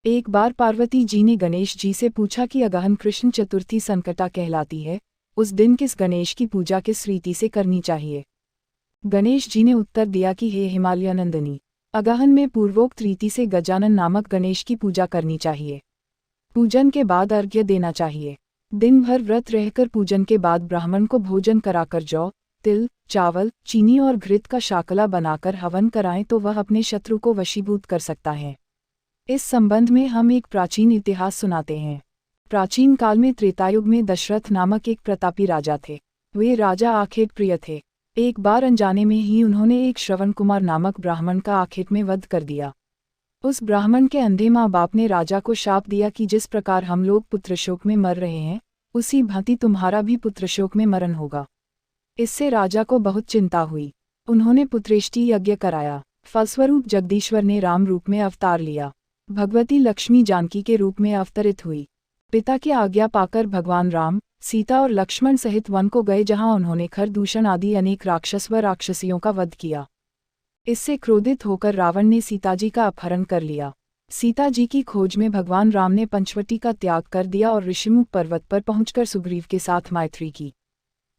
एक बार पार्वती जी ने गणेश जी से पूछा कि अगहन कृष्ण चतुर्थी संकटा कहलाती है, उस दिन किस गणेश की पूजा किस रीति से करनी चाहिए। गणेश जी ने उत्तर दिया कि हे हिमालय नंदनी, अगहन में पूर्वोक्त रीति से गजानन नामक गणेश की पूजा करनी चाहिए। पूजन के बाद अर्घ्य देना चाहिए। दिन भर व्रत रहकर पूजन के बाद ब्राह्मण को भोजन कराकर जौ, तिल, चावल, चीनी और घृत का शाकला बनाकर हवन कराएं तो वह अपने शत्रु को वशीभूत कर सकता है। इस संबंध में हम एक प्राचीन इतिहास सुनाते हैं। प्राचीन काल में त्रेतायुग में दशरथ नामक एक प्रतापी राजा थे। वे राजा आखेट प्रिय थे। एक बार अनजाने में ही उन्होंने एक श्रवण कुमार नामक ब्राह्मण का आखेट में वध कर दिया। उस ब्राह्मण के अंधे माँ बाप ने राजा को शाप दिया कि जिस प्रकार हम लोग पुत्रशोक में मर रहे हैं, उसी भांति तुम्हारा भी पुत्रशोक में मरण होगा। इससे राजा को बहुत चिंता हुई। उन्होंने पुत्रेष्टि यज्ञ कराया। फलस्वरूप जगदीश्वर ने राम रूप में अवतार लिया। भगवती लक्ष्मी जानकी के रूप में अवतरित हुई। पिता की आज्ञा पाकर भगवान राम, सीता और लक्ष्मण सहित वन को गए, जहां उन्होंने खरदूषण आदि अनेक राक्षस व राक्षसियों का वध किया। इससे क्रोधित होकर रावण ने सीताजी का अपहरण कर लिया। सीताजी की खोज में भगवान राम ने पंचवटी का त्याग कर दिया और ऋषिमुख पर्वत पर पहुंचकर सुग्रीव के साथ मैत्री की।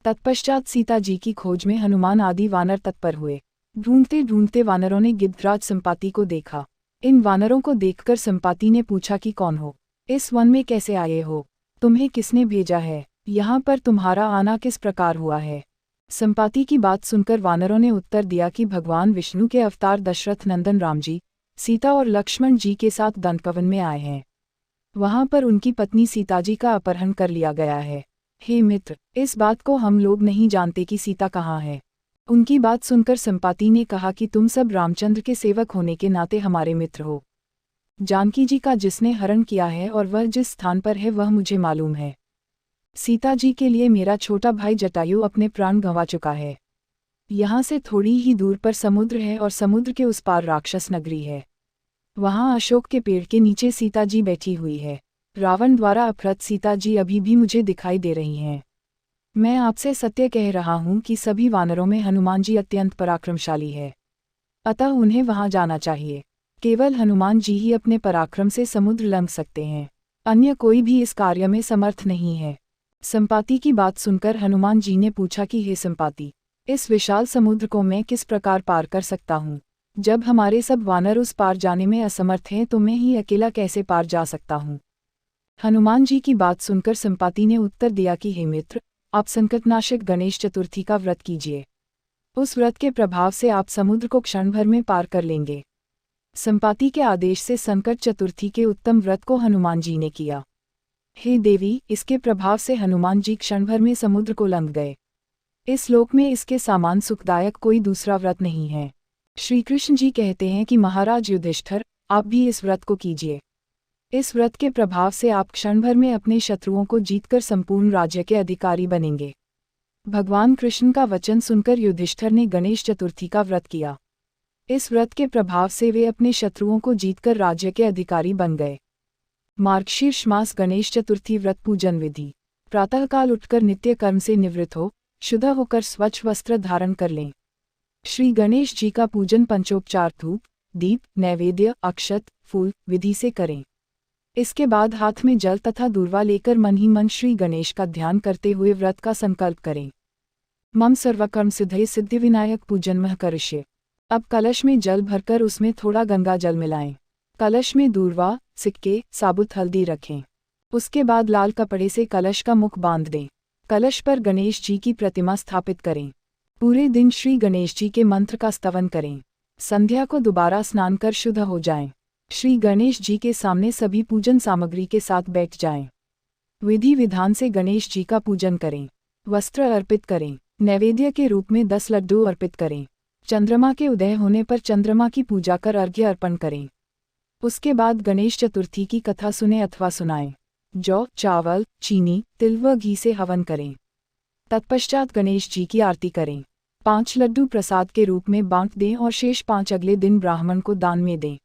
तत्पश्चात सीताजी की खोज में हनुमान आदि वानर तत्पर हुए। ढूंढते ढूंढते वानरों ने गिद्धराज संपाति को देखा। इन वानरों को देखकर संपाति ने पूछा कि कौन हो, इस वन में कैसे आए हो, तुम्हें किसने भेजा है, यहाँ पर तुम्हारा आना किस प्रकार हुआ है। संपाति की बात सुनकर वानरों ने उत्तर दिया कि भगवान विष्णु के अवतार दशरथ नंदन राम जी, सीता और लक्ष्मण जी के साथ दंडकवन में आए हैं। वहां पर उनकी पत्नी सीताजी का अपहरण कर लिया गया है। हे मित्र, इस बात को हम लोग नहीं जानते कि सीता कहाँ है। उनकी बात सुनकर संपाति ने कहा कि तुम सब रामचंद्र के सेवक होने के नाते हमारे मित्र हो। जानकी जी का जिसने हरण किया है और वह जिस स्थान पर है वह मुझे मालूम है। सीता जी के लिए मेरा छोटा भाई जटायु अपने प्राण गंवा चुका है। यहाँ से थोड़ी ही दूर पर समुद्र है और समुद्र के उस पार राक्षस नगरी है। वहाँ अशोक के पेड़ के नीचे सीता जी बैठी हुई है। रावण द्वारा अपहृत सीता जी अभी भी मुझे दिखाई दे रही हैं। मैं आपसे सत्य कह रहा हूँ कि सभी वानरों में हनुमान जी अत्यंत पराक्रमशाली है, अतः उन्हें वहां जाना चाहिए। केवल हनुमान जी ही अपने पराक्रम से समुद्र लंघ सकते हैं, अन्य कोई भी इस कार्य में समर्थ नहीं है। संपाति की बात सुनकर हनुमान जी ने पूछा कि हे संपाति, इस विशाल समुद्र को मैं किस प्रकार पार कर सकता हूँ। जब हमारे सब वानर उस पार जाने में असमर्थ हैं तो मैं ही अकेला कैसे पार जा सकता हूँ। हनुमान जी की बात सुनकर संपाति ने उत्तर दिया कि हे मित्र, आप संकटनाशक गणेश चतुर्थी का व्रत कीजिए। उस व्रत के प्रभाव से आप समुद्र को क्षण भर में पार कर लेंगे। संपाति के आदेश से संकट चतुर्थी के उत्तम व्रत को हनुमान जी ने किया। हे देवी, इसके प्रभाव से हनुमान जी क्षण भर में समुद्र को लंघ गए। इस लोक में इसके समान सुखदायक कोई दूसरा व्रत नहीं है। श्री कृष्ण जी कहते हैं कि महाराज युधिष्ठिर, आप भी इस व्रत को कीजिए। इस व्रत के प्रभाव से आप क्षण भर में अपने शत्रुओं को जीतकर संपूर्ण राज्य के अधिकारी बनेंगे। भगवान कृष्ण का वचन सुनकर युधिष्ठिर ने गणेश चतुर्थी का व्रत किया। इस व्रत के प्रभाव से वे अपने शत्रुओं को जीतकर राज्य के अधिकारी बन गए। मार्गशीर्ष मास गणेश चतुर्थी व्रत पूजन विधि। प्रातःकाल उठकर नित्य कर्म से निवृत्त हो, शुद्ध होकर स्वच्छ वस्त्र धारण कर लें। श्री गणेश जी का पूजन पंचोपचार धूप, दीप, नैवेद्य, अक्षत, फूल विधि से करें। इसके बाद हाथ में जल तथा दूर्वा लेकर मन ही मन श्री गणेश का ध्यान करते हुए व्रत का संकल्प करें। मम सर्वकर्म सिद्धये सिद्धिविनायक पूजनमः करिष्ये। अब कलश में जल भरकर उसमें थोड़ा गंगा जल मिलाएं। कलश में दूर्वा, सिक्के, साबुत हल्दी रखें। उसके बाद लाल कपड़े से कलश का मुख बांध दें। कलश पर गणेश जी की प्रतिमा स्थापित करें। पूरे दिन श्री गणेश जी के मंत्र का स्तवन करें। संध्या को दोबारा स्नान कर शुद्ध हो जाएं। श्री गणेश जी के सामने सभी पूजन सामग्री के साथ बैठ जाएं। विधि विधान से गणेश जी का पूजन करें। वस्त्र अर्पित करें। नैवेद्य के रूप में 10 लड्डू अर्पित करें। चंद्रमा के उदय होने पर चंद्रमा की पूजा कर अर्घ्य अर्पण करें। उसके बाद गणेश चतुर्थी की कथा सुने अथवा सुनाएं। जौ, चावल, चीनी, तिल व घी से हवन करें। तत्पश्चात गणेश जी की आरती करें। 5 लड्डू प्रसाद के रूप में बांट दें और शेष 5 अगले दिन ब्राह्मण को दान में दें।